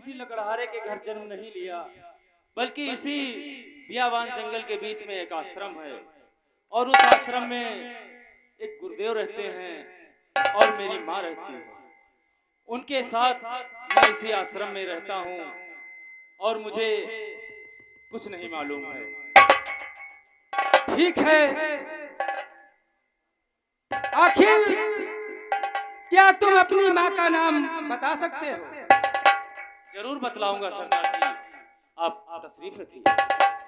किसी लकड़हारे के घर जन्म नहीं लिया, बल्कि इसी बियावान जंगल के बीच में एक आश्रम है और उस आश्रम में एक गुरुदेव रहते हैं और मेरी माँ रहती है। उनके साथ मैं इसी आश्रम में रहता हूँ और मुझे कुछ नहीं मालूम है। ठीक है, आखिर क्या तुम अपनी माँ का नाम बता सकते हो? जरूर बतलाऊंगा सरदार जी, आप तशरीफ रखिए।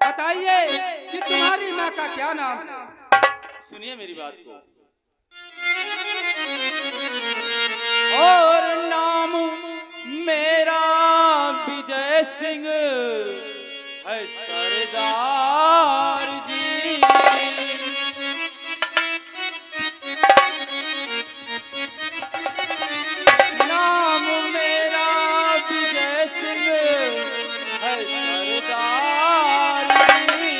बताइए कि तुम्हारी माँ का क्या नाम है। सुनिए मेरी बात को। और नाम मेरा विजय सिंह है सरदार जी। नाम मेरा विजय सिंह है सरदार जी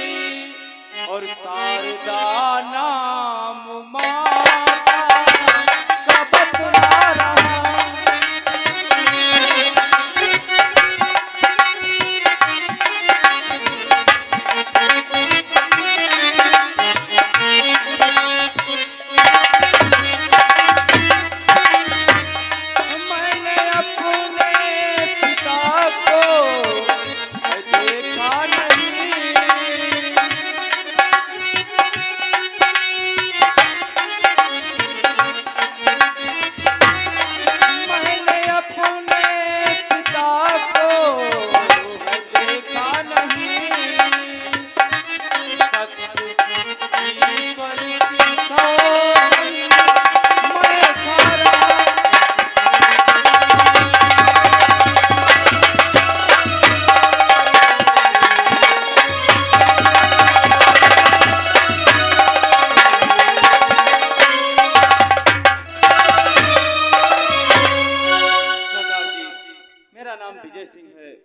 और शारदा नाम माता का बतला रहा। मैंने अपने पिता को देखा नहीं, मैंने अपने पिता को देखा नहीं। ईश्वर की सौगंध मैं खा रहा। सरदार जी, मेरा नाम विजय सिंह है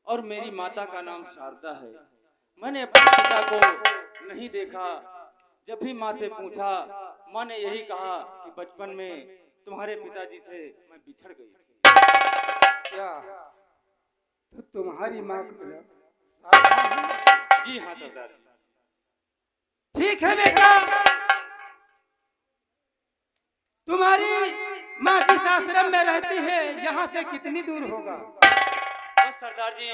और मेरी माता का नाम शारदा है। मैंने अपने पिता को नहीं देखा। जब भी माँ से पूछा, माँ ने यही कहा कि बचपन में तुम्हारे पिताजी से मैं बिछड़ गई थी। क्या तो तुम्हारी माँ का नाम है? जी हाँ सरदार जी। ठीक है बेटा, तुम्हारी माँ जिस आश्रम में रहती है यहाँ से कितनी दूर होगा? बस सरदार जी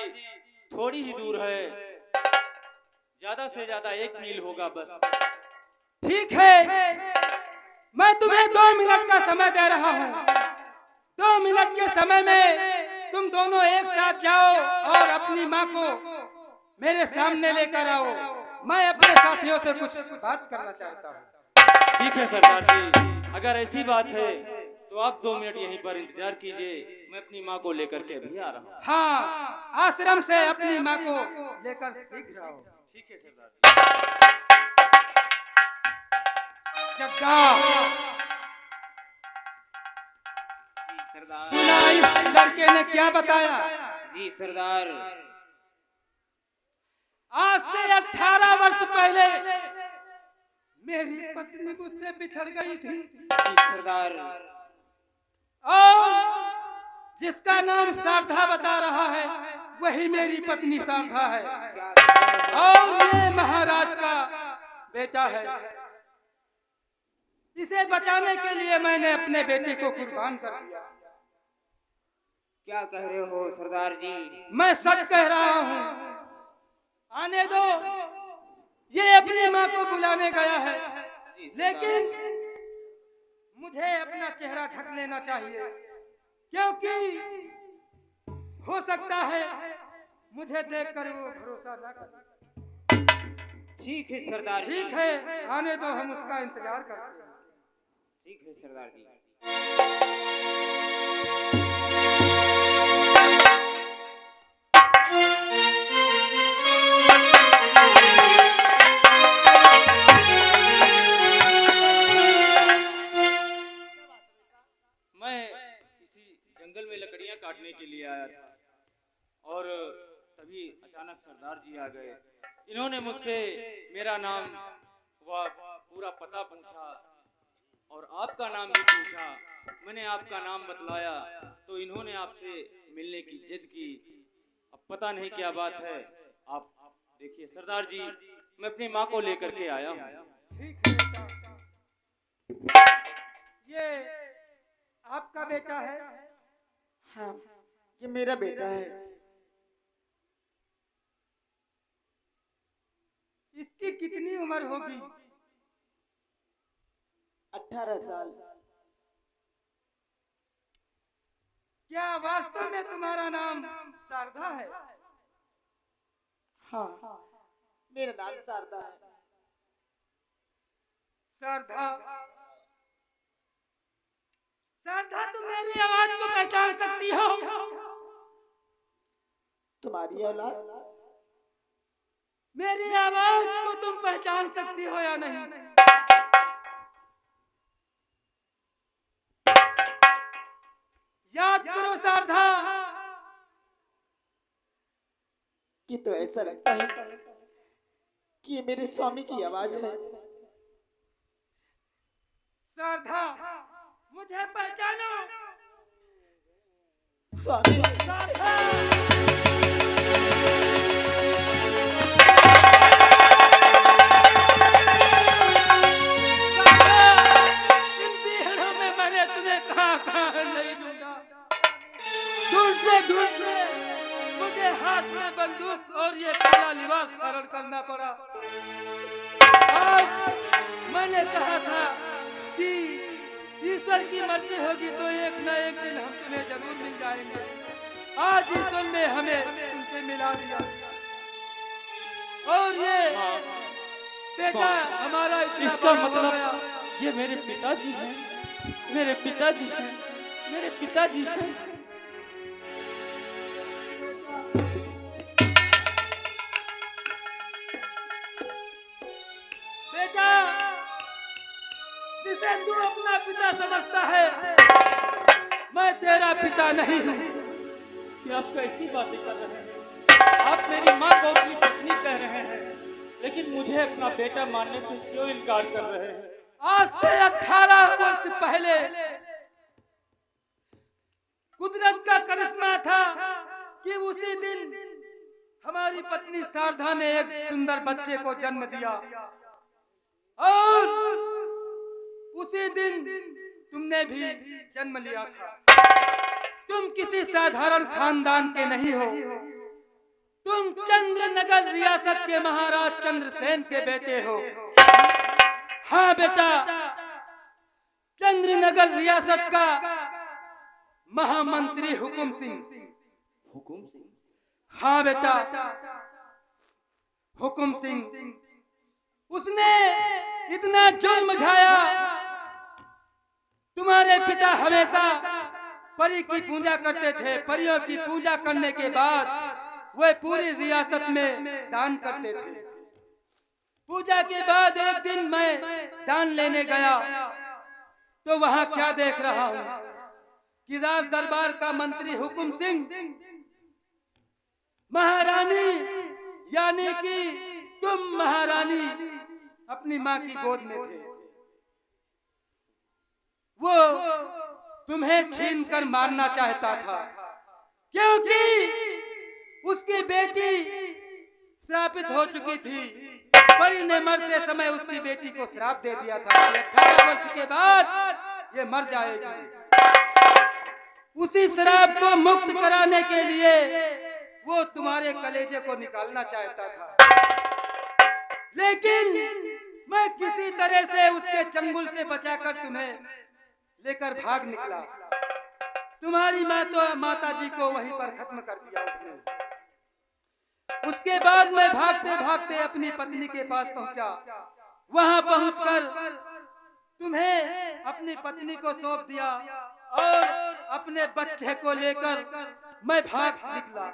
थोड़ी ही दूर है, ज्यादा से ज्यादा 1 मील होगा बस। ठीक है, मैं तुम्हें 2 मिनट का समय दे रहा हूँ। 2 मिनट के समय में तुम दोनों एक साथ जाओ और अपनी माँ को मेरे सामने लेकर आओ। मैं अपने साथियों से कुछ बात करना चाहता हूँ। ठीक है सरदार जी, अगर ऐसी बात है तो आप 2 मिनट यहीं पर इंतजार कीजिए, मैं अपनी माँ को लेकर के अभी आ रहा हूँ। हाँ, आश्रम से अपनी माँ को लेकर शीघ्र आओ। ठीक है सरदार जी। जग्गा, सरदार सुना इस लड़के ने क्या बताया? जी सरदार। आज से 18 वर्ष पहले मेरी पत्नी मुझसे बिछड़ गई थी जी सरदार। और जिसका नाम शारदा बता रहा है वही मेरी पत्नी शारदा है और ये महाराज का बेटा है। इसे बचाने के लिए मैंने अपने बेटे को कुर्बान कर दिया। क्या कह रहे हो सरदार जी? मैं सच कह रहा हूँ। आने दो, ये अपनी माँ को बुलाने गया है, लेकिन मुझे अपना चेहरा ढक लेना चाहिए क्योंकि हो सकता है मुझे देखकर वो भरोसा ना करे। ठीक है सरदार जी। ठीक है, आने दो, हम उसका इंतजार करते हैं। ठीक है सरदार जी। मैं इसी जंगल में लकड़ियां काटने के लिए आया था और तभी अचानक सरदार जी आ गए। इन्होंने मुझसे मेरा नाम व पूरा पता पूछा और आपका नाम भी पूछा। मैंने आपका नाम बतलाया तो इन्होंने आपसे मिलने की जिद की। अब पता नहीं क्या बात है। आप देखिए सरदार जी, मैं अपनी माँ को लेकर के आया हूँ। ठीक है बेटा, ये आपका बेटा है? हाँ, ये मेरा बेटा है। इसकी कितनी उम्र होगी? 18 साल। क्या वास्तव में तुम्हारा नाम शारदा है? हाँ, मेरा नाम शारदा है। शारदा, शारदा तुम मेरी आवाज को पहचान सकती हो? तुम्हारी औलाद? मेरी आवाज को तुम पहचान सकती हो या नहीं? याद करो शारदा। कि तो ऐसा लगता है कि ये मेरे स्वामी की आवाज है। शारदा, मुझे पहचानो। स्वामी, शारदा, ढूंढते मुझे हाथ में बंदूक और ये काला लिबास धारण करना पड़ा। आज मैंने कहा था कि ईश्वर की मर्जी होगी तो एक न एक दिन हम तुम्हें जरूर मिल जाएंगे। आज ईश्वर ने हमें तुमसे मिला दिया और ये बेटा हमारा इसका मतलब ये मेरे पिताजी हैं, मेरे पिताजी हैं, मेरे पिताजी हैं। बेटा, जिसे तू अपना पिता समझता है, मैं तेरा पिता नहीं हूँ। ये आप कैसी बातें कर रहे हैं? आप मेरी माँ को अपनी पत्नी कह रहे हैं, लेकिन मुझे अपना बेटा मानने से क्यों इनकार कर रहे हैं? आज से 18 वर्ष पहले कुदरत का करिश्मा था कि उसी दिन हमारी पत्नी शारदा ने एक सुंदर बच्चे को जन्म दिया और उसी दिन तुमने भी जन्म लिया था। तुम किसी साधारण खानदान के नहीं हो। तुम चंद्रनगर रियासत के महाराज चंद्रसेन के बेटे हो। हाँ बेटा, चंद्रनगर रियासत का महामंत्री हुकुम सिंह। हुकुम सिंह? हाँ बेटा, हुकुम सिंह। उसने इतना जुल्म ढाया। तुम्हारे पिता हमेशा परी की पूजा करते थे। परियों की पूजा करने के बाद वे पूरी रियासत में दान करते थे। पूजा के बाद एक दिन मैं दान लेने गया तो वहां क्या देख रहा हूँ कि राज दरबार का मंत्री हुकुम सिंह महारानी यानी कि तुम महारानी अपनी माँ की गोद में थे। वो तुम्हें छीन कर मारना चाहता था क्योंकि उसकी बेटी श्रापित हो चुकी थी। परी ने मरते समय उसकी बेटी को श्राप दे दिया था कि 18 वर्ष के बाद ये मर जाएगी। उसी श्राप को मुक्त कराने के लिए वो तुम्हारे कलेजे को निकालना चाहता था, लेकिन मैं किसी तरह से उसके चंगुल से बचाकर तुम्हें लेकर भाग निकला। तुम्हारी माता जी को वहीं पर खत्म कर दिया उसने। उसके बाद मैं भागते भागते अपनी पत्नी के पास पहुंचा। वहां पहुंचकर तुम्हें अपनी पत्नी को सौंप दिया और अपने बच्चे को लेकर मैं भाग निकला,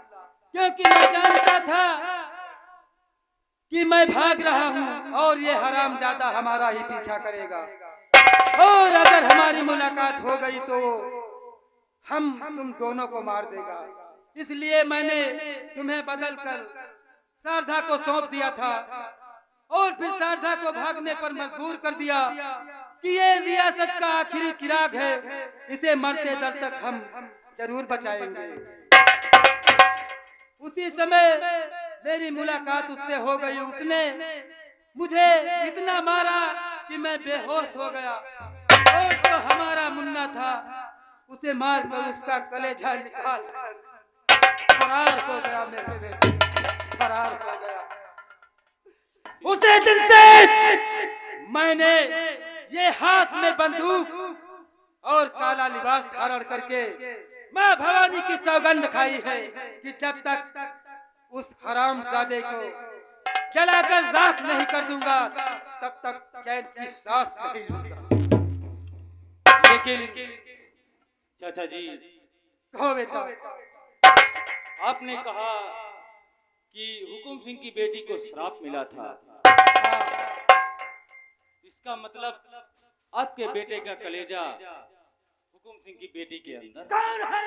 क्योंकि मैं जानता था कि मैं भाग रहा हूं और ये हरामजादा हमारा ही पीछा करेगा और अगर हमारी मुलाकात हो गई तो हम तुम दोनों को मार देगा। इसलिए मैंने तुम्हें बदल कर शारदा को सौंप दिया था और फिर शारदा को भागने पर मजबूर कर दिया कि ये रियासत का आखिरी चिराग है, इसे मरते दर तक हम जरूर बचाएंगे। उसी समय मेरी मुलाकात उससे हो गई। उसने मुझे इतना मारा कि मैं बेहोश हो गया। और जो हमारा मुन्ना था उसे मारकर उसका कलेजा निकाल फरार हो गया। मेरे बेटे फरार हो गया। उसे दिन से मैंने ये हाथ में बंदूक और काला लिबास धारण करके माँ भवानी की सौगंध खाई है कि जब तक उस हरामजादे को जलाकर राख नहीं कर दूंगा तब तक चैन की सांस नहीं लूंगा। लेकिन चाचा जी, कहो बेटा। आपने कहा कि हुकुम सिंह की बेटी को श्राप मिला था। इसका मतलब आपके बेटे का कलेजा हुकुम सिंह की बेटी के अंदर। कौन है?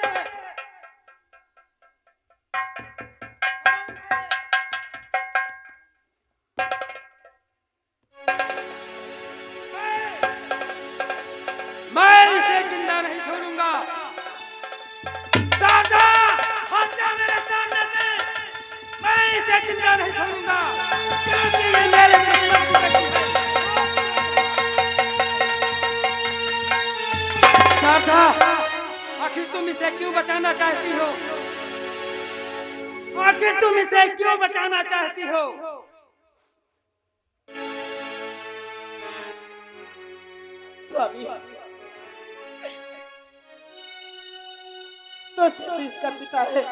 मैं इसे जिंदा नहीं छोड़ूंगा। शारदा, हट जा मेरे सामने से। मैं इसे जिंदा नहीं छोड़ूंगा क्योंकि ये मेरे दुश्मन की बेटी है। शारदा, आखिर तुम इसे क्यों बचाना चाहती हो? आखिर तुम इसे क्यों बचाना चाहती हो? स्वामी, तो सिर्फ इसका पिता है,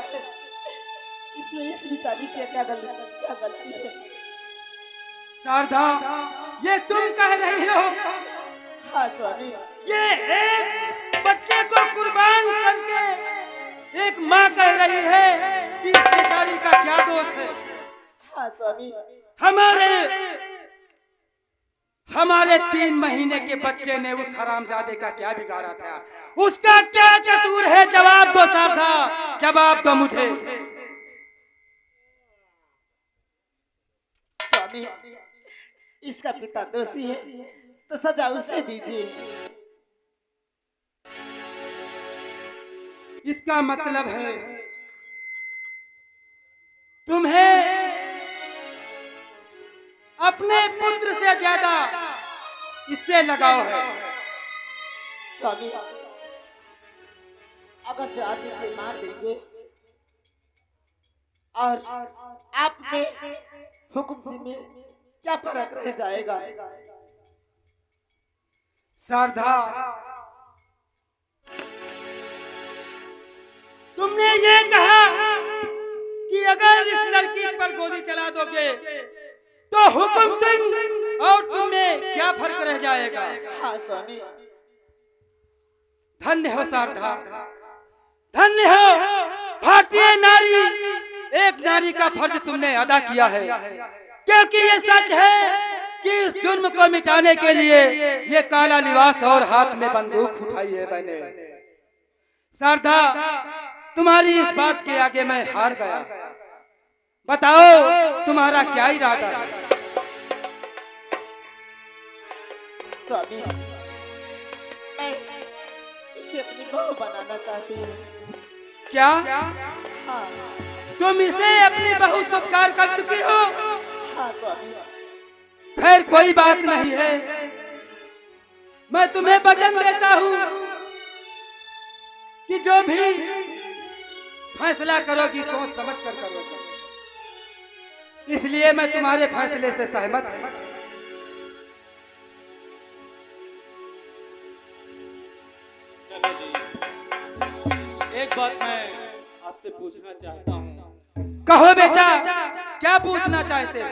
इसमें इस बेचारी की क्या गलती है? शारदा, ये तुम कह रही हो? हाँ स्वामी, ये एक बच्चे को कुर्बान करके एक माँ कह रही है कि इस बेचारी का क्या दोष है? हाँ स्वामी, हमारे 3 महीने के बच्चे ने उस हरामजादे का क्या बिगाड़ा था? उसका क्या कसूर है? जवाब दो शारदा, जवाब दो मुझे। स्वामी, इसका पिता दोषी है तो सजा उसे दीजिए। इसका मतलब है तुम्हें अपने पुत्र से ज्यादा इससे लगाव है। स्वामी, अगर जो आप इसे मार देंगे और आप में हुकुम सिंह में क्या फर्क रह जाएगा? शारदा, तुमने ये कहा कि अगर इस लड़की पर गोली चला दोगे तो हुकुम सिंह और तुम में क्या फर्क रह जाएगा? हाँ स्वामी, धन्य हो शारदा, धन्य हो। भारतीय नारी, एक नारी का फर्ज तुमने अदा किया है, क्योंकि ये सच है कि इस जुर्म को मिटाने के लिए ये काला लिबास और हाथ में बंदूक उठाई है मैंने। शारदा, तुम्हारी इस बात के आगे मैं हार गया। बताओ तुम्हारा क्या इरादा है? स्वामी, मैं इसे अपनी बहू बनाना चाहती हूँ। क्या हाँ, तुम इसे अपनी बहू स्वीकार कर चुकी हो? हाँ स्वामी, खैर कोई बात नहीं है, मैं तुम्हें वचन देता हूँ कि जो भी फैसला करोगी सोच समझ कर करोगी। इसलिए मैं तुम्हारे फैसले से सहमत हूँ। चलो जी, एक बात मैं आपसे पूछना चाहता हूँ। कहो बेटा, क्या पूछना चाहते हो?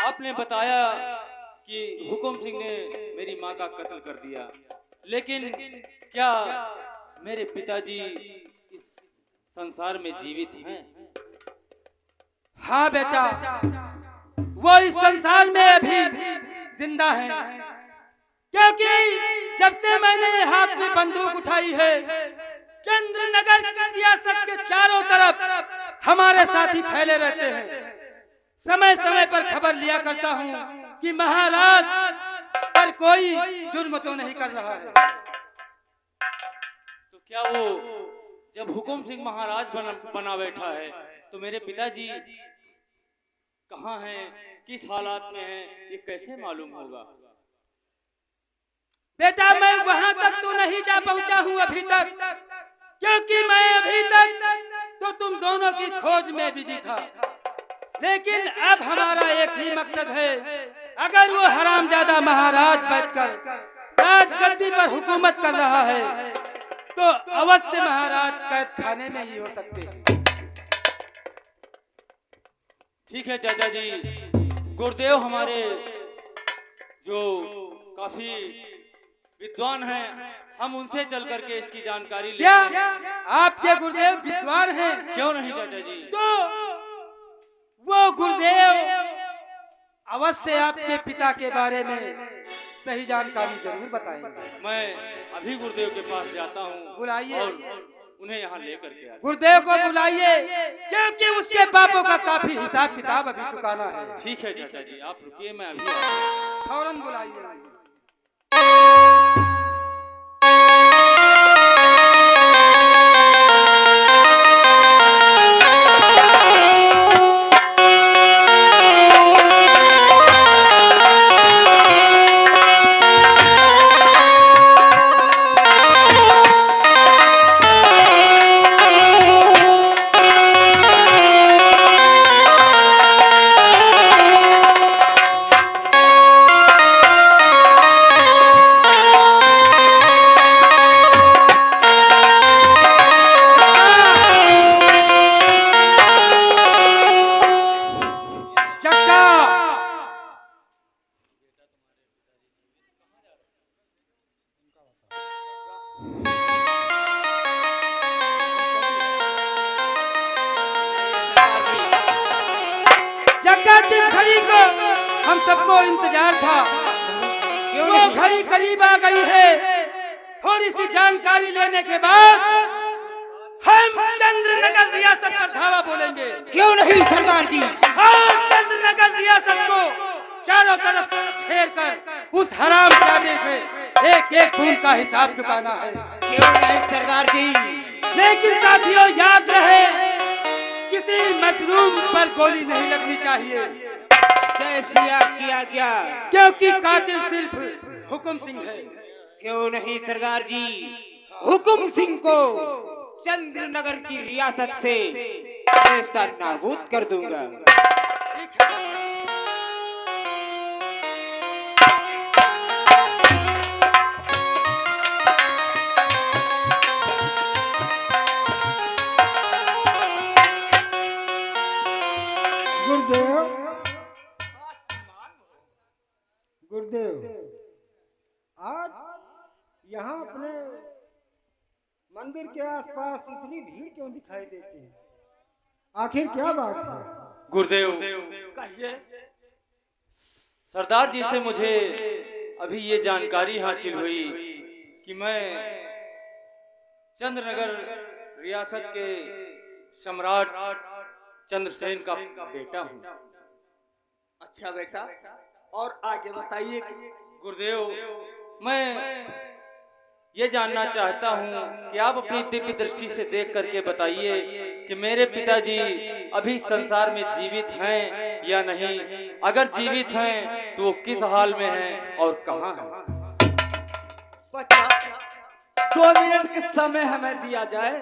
आपने बताया कि हुकुम सिंह ने मेरी माँ का कत्ल कर दिया, लेकिन क्या मेरे पिताजी इस संसार में जीवित हैं? हाँ बेटा, वो इस संसार में अभी जिंदा है, क्योंकि जब से मैंने हाथ में बंदूक उठाई है, चंद्रनगर की रियासत के चारों तरफ हमारे साथी फैले रहते हैं। समय समय पर खबर लिया करता हूँ कि महाराज पर कोई जुर्म तो नहीं कर रहा है। तो क्या वो जब हुकुम सिंह महाराज बना बैठा है तो मेरे पिताजी कहाँ हैं, किस हालात में हैं, ये कैसे मालूम होगा? बेटा मैं वहां तक तो नहीं जा पहुंचा हूं अभी तक, क्योंकि मैं अभी तक तो तुम दोनों की खोज में बिजी था। लेकिन अब हमारा एक ही मकसद है, अगर वो हरामजादा महाराज बैठकर राजगद्दी पर हुकूमत कर रहा है तो अवश्य महाराज कैद खाने में ही हो सकते हैं। ठीक है चाचा जी, गुरुदेव हमारे जो काफी विद्वान हैं, हम उनसे चल करके इसकी जानकारी लेते क्या हैं। आपके गुरुदेव विद्वान हैं? क्यों नहीं चाचा जी? तो वो गुरुदेव अवश्य आपके पिता के बारे में सही जानकारी जरूर बताएंगे। मैं अभी गुरुदेव के पास जाता हूँ, बुलाइए और उन्हें यहाँ लेकर के आए। गुरुदेव को बुलाइए, क्योंकि उसके पापों का काफी हिसाब किताब अभी चुकाना है। ठीक है चाचा जी, आप रुकिए, मैं अभी आता हूँ। फौरन बुलाइए। घड़ी को हम सबको इंतजार था, वो घड़ी करीब आ गई है। थोड़ी सी जानकारी लेने के बाद हम चंद्रनगर रियासत पर धावा बोलेंगे। क्यों नहीं सरदार जी? हाँ, चंद्रनगर रियासत को चारों तरफ घेर कर उस हरामजादे से एक एक खून का हिसाब चुकाना है। क्यों नहीं सरदार जी? लेकिन साथियों याद रहे, किसी मजलूम पर गोली नहीं लगनी चाहिए। जय सिया किया गया, क्योंकि कातिल सिर्फ हुकुम सिंह है। क्यों नहीं सरदार जी? हुकुम सिंह को चंद्रनगर की रियासत से नाबूद कर दूंगा। ठीक है। गुरुदेव, आज यहाँ अपने मंदिर के आसपास इतनी भीड़ क्यों दिखाई देती है? आखिर क्या बात है? गुरुदेव, कहिए। सरदार जी से मुझे अभी ये जानकारी हासिल हुई कि मैं चंद्रनगर रियासत के सम्राट चंद्रसेन का बेटा हूँ। अच्छा बेटा, और आगे बताइए। गुरुदेव, मैं ये जानना चाहता हूँ कि आप अपनी दिव्य दृष्टि से देख करके बताइए कि मेरे पिताजी अभी संसार में जीवित हैं या नहीं। अगर जीवित हैं तो वो किस हाल में हैं और कहाँ हैं? बच्चा, 2 मिनट का समय हमें दिया जाए,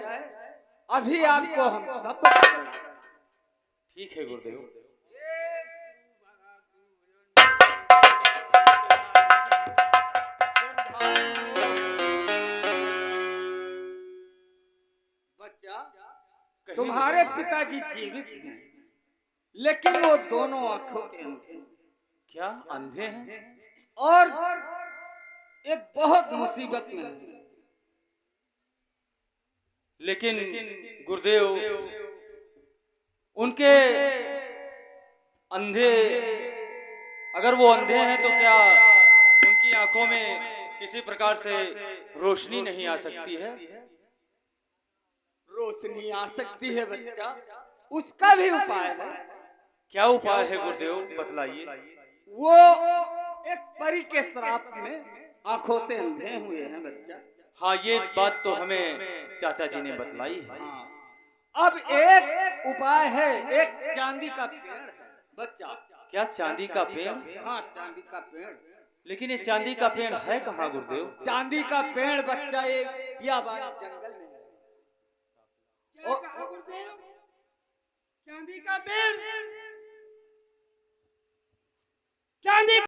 अभी आपको हम सब बताएंगे। ठीक है गुरुदेव। तुम्हारे पिताजी जीवित हैं, लेकिन वो दोनों आंखों के अंधे हैं। क्या अंधे हैं? और एक बहुत मुसीबत में है। लेकिन गुरुदेव, उनके अंधे, अगर वो अंधे हैं तो क्या उनकी आंखों में किसी प्रकार से रोशनी नहीं आ सकती है? रोशनी आ सकती है बच्चा, उसका भी उपाय है। क्या उपाय है गुरुदेव, बतलाइए। वो एक परी के श्राप में आंखों से अंधे हुए हैं बच्चा। हाँ, ये बात तो हमें चाचा जी ने बतलाई है। अब एक उपाय है, एक चांदी का पेड़ है बच्चा। क्या चांदी का पेड़? हाँ, चांदी का पेड़। लेकिन ये चांदी का पेड़ है कहाँ गुरुदेव? चांदी का पेड़ बच्चा एक बियाबान जंगल में है। क्या कहा गुरुदेव? चांदी का पेड़? चांदी